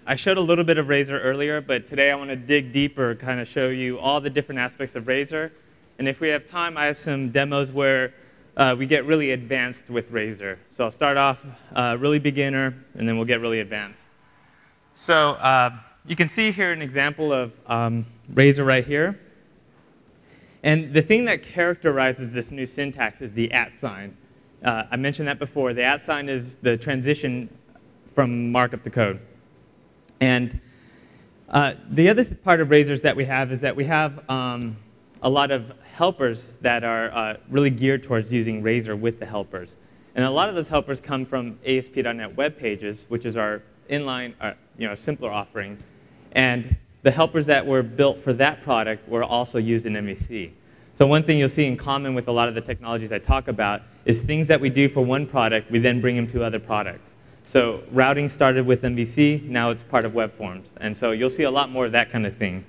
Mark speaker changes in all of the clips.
Speaker 1: I showed a little bit of Razor earlier, but today I want to dig deeper, kind of show you all the different aspects of Razor. And if we have time, I have some demos where we get really advanced with Razor. So I'll start off really beginner, and then we'll get really advanced. So you can see here an example of Razor right here. And the thing that characterizes this new syntax is the @ sign. I mentioned that before. The @ sign is the transition from markup to code. And the other part of Razors that we have is that we have a lot of helpers that are really geared towards using Razor with the helpers. And a lot of those helpers come from ASP.NET Web Pages, which is our inline, simpler offering. And the helpers that were built for that product were also used in MVC. So one thing you'll see in common with a lot of the technologies I talk about is things that we do for one product, we then bring them to other products. So routing started with MVC, now it's part of web forms. And so you'll see a lot more of that kind of thing.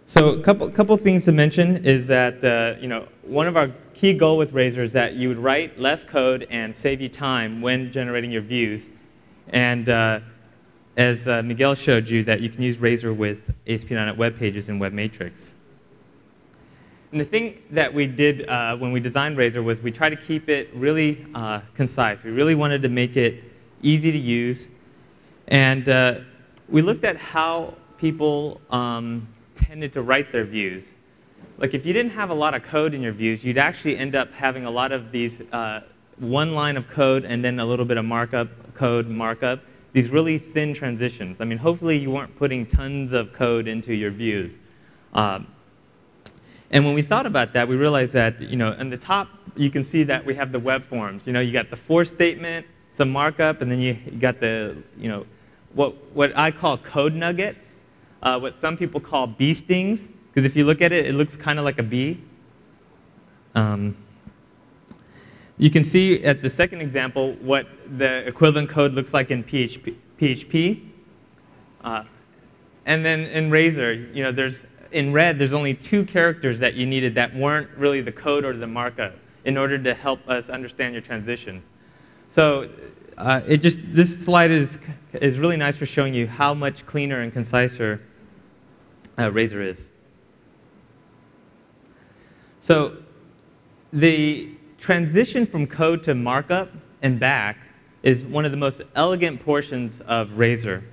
Speaker 1: So a couple things to mention is that one of our key goal with Razor is that you would write less code and save you time when generating your views. And as Miguel showed you, that you can use Razor with ASP.NET Web Pages and Web Matrix. And the thing that we did when we designed Razor was we tried to keep it really concise. We really wanted to make it easy to use. And we looked at how people tended to write their views. Like if you didn't have a lot of code in your views, you'd actually end up having a lot of these one line of code and then a little bit of markup, these really thin transitions. I mean, hopefully you weren't putting tons of code into your views. And when we thought about that, we realized that, in the top, you can see that we have the web forms. You got the for statement, some markup, and then you got the, what I call code nuggets, what some people call bee stings, because if you look at it, it looks kind of like a bee. You can see at the second example what the equivalent code looks like in PHP. And then in Razor, in red, there's only 2 characters that you needed that weren't really the code or the markup in order to help us understand your transition. So this slide is really nice for showing you how much cleaner and conciser Razor is. So the transition from code to markup and back is one of the most elegant portions of Razor.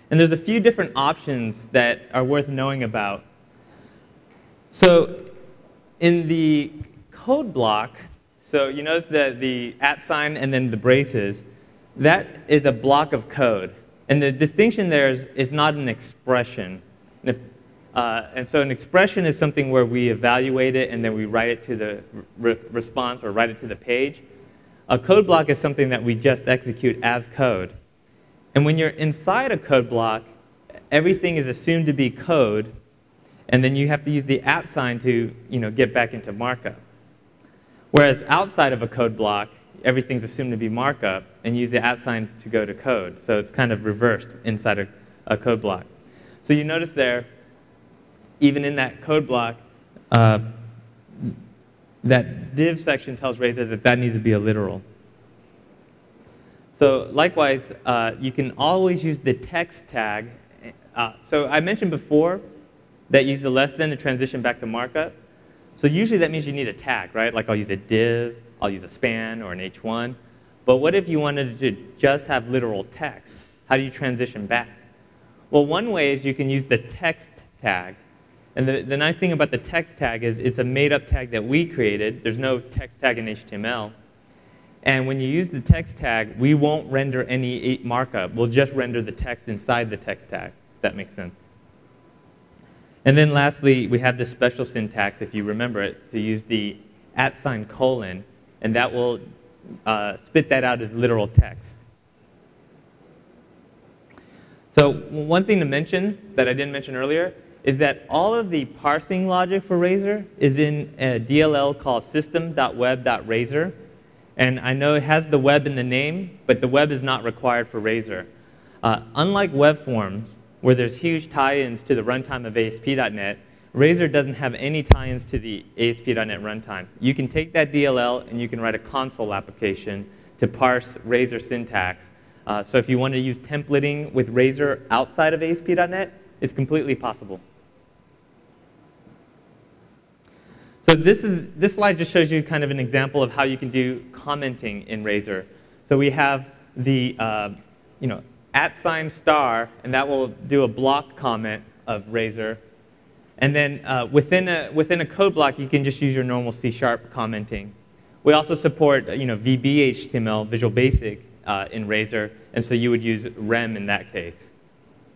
Speaker 1: And there's a few different options that are worth knowing about. So in the code block, so you notice that the @ sign and then the braces, that is a block of code. And the distinction there is not an expression. And so an expression is something where we evaluate it and then we write it to the response or write it to the page. A code block is something that we just execute as code. And when you're inside a code block, everything is assumed to be code, and then you have to use the @ sign to get back into markup. Whereas outside of a code block, everything's assumed to be markup, and use the @ sign to go to code. So it's kind of reversed inside a code block. So you notice there, even in that code block, that div section tells Razor that needs to be a literal. So likewise, you can always use the text tag. So I mentioned before that use the less than to transition back to markup. So usually that means you need a tag, right? Like I'll use a div, I'll use a span or an h1. But what if you wanted to just have literal text? How do you transition back? Well, one way is you can use the text tag. And the nice thing about the text tag is it's a made-up tag that we created. There's no text tag in HTML. And when you use the text tag, we won't render any markup. We'll just render the text inside the text tag, if that makes sense. And then lastly, we have this special syntax, if you remember it, to use the @ sign colon, and that will spit that out as literal text. So one thing to mention that I didn't mention earlier is that all of the parsing logic for Razor is in a DLL called system.web.razor. And I know it has the web in the name, but the web is not required for Razor. Unlike web forms, where there's huge tie-ins to the runtime of ASP.NET, Razor doesn't have any tie-ins to the ASP.NET runtime. You can take that DLL and you can write a console application to parse Razor syntax So if you want to use templating with Razor outside of ASP.NET, it's completely possible. So this slide just shows you kind of an example of how you can do commenting in Razor. So we have the @*, and that will do a block comment of Razor. And then within a code block, you can just use your normal C# commenting. We also support VB HTML, Visual Basic, in Razor, and so you would use rem in that case,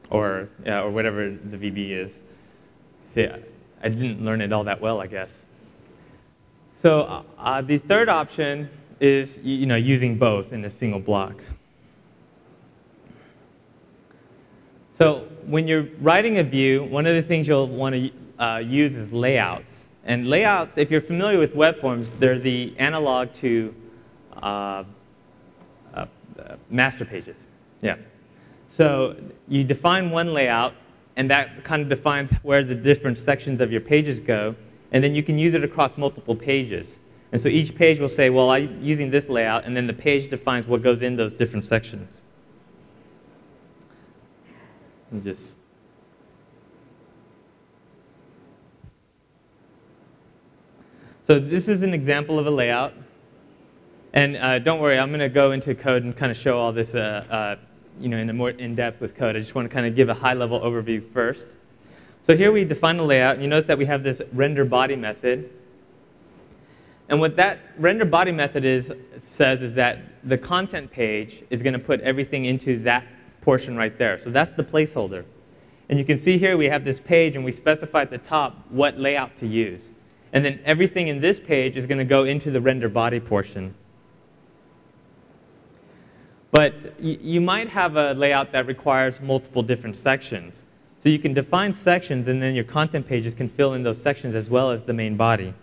Speaker 1: or whatever the VB is. See, I didn't learn it all that well, I guess. So the third option is using both in a single block. So when you're writing a view, one of the things you'll want to use is layouts. And layouts, if you're familiar with web forms, they're the analog to master pages. Yeah. So you define one layout, and that kind of defines where the different sections of your pages go. And then you can use it across multiple pages. And so each page will say, well, I'm using this layout, and then the page defines what goes in those different sections. And so this is an example of a layout. And don't worry, I'm going to go into code and kind of show all this in a more in-depth with code. I just want to kind of give a high-level overview first. So here we define a layout, and you notice that we have this render body method. And what that render body method says is that the content page is going to put everything into that portion right there. So that's the placeholder. And you can see here we have this page, and we specify at the top what layout to use. And then everything in this page is going to go into the render body portion. But you might have a layout that requires multiple different sections. So you can define sections, and then your content pages can fill in those sections as well as the main body.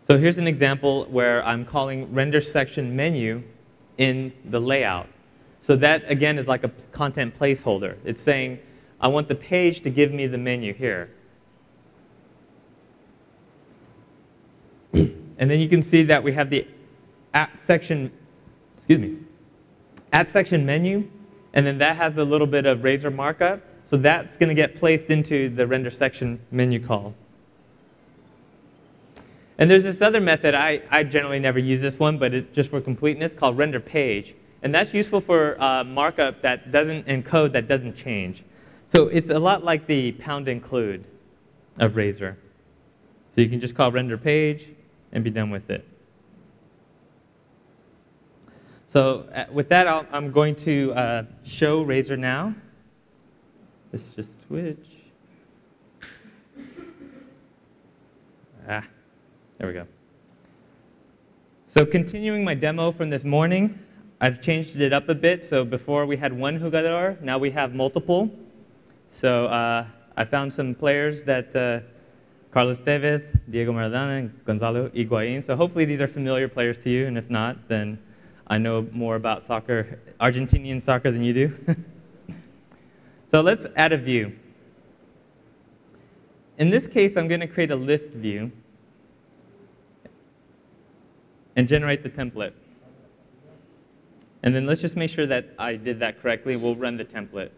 Speaker 1: So here's an example where I'm calling render section menu in the layout. So that, again, is like a content placeholder. It's saying, I want the page to give me the menu here. And then you can see that we have the @section menu, and then that has a little bit of Razor markup. So that's going to get placed into the render section menu call. And there's this other method, I generally never use this one, but just for completeness, called render page. And that's useful for markup that doesn't, and code that doesn't change. So it's a lot like the #include of Razor. So you can just call render page and be done with it. So with that, I'm going to show Razor now. Let's just switch. There we go. So continuing my demo from this morning, I've changed it up a bit. So before we had one jugador, now we have multiple. So I found some players that Carlos Tevez, Diego Maradona, and Gonzalo Higuain. So hopefully these are familiar players to you, and if not, then I know more about soccer, Argentinian soccer, than you do. So let's add a view. In this case, I'm going to create a list view and generate the template. And then let's just make sure that I did that correctly. We'll run the template.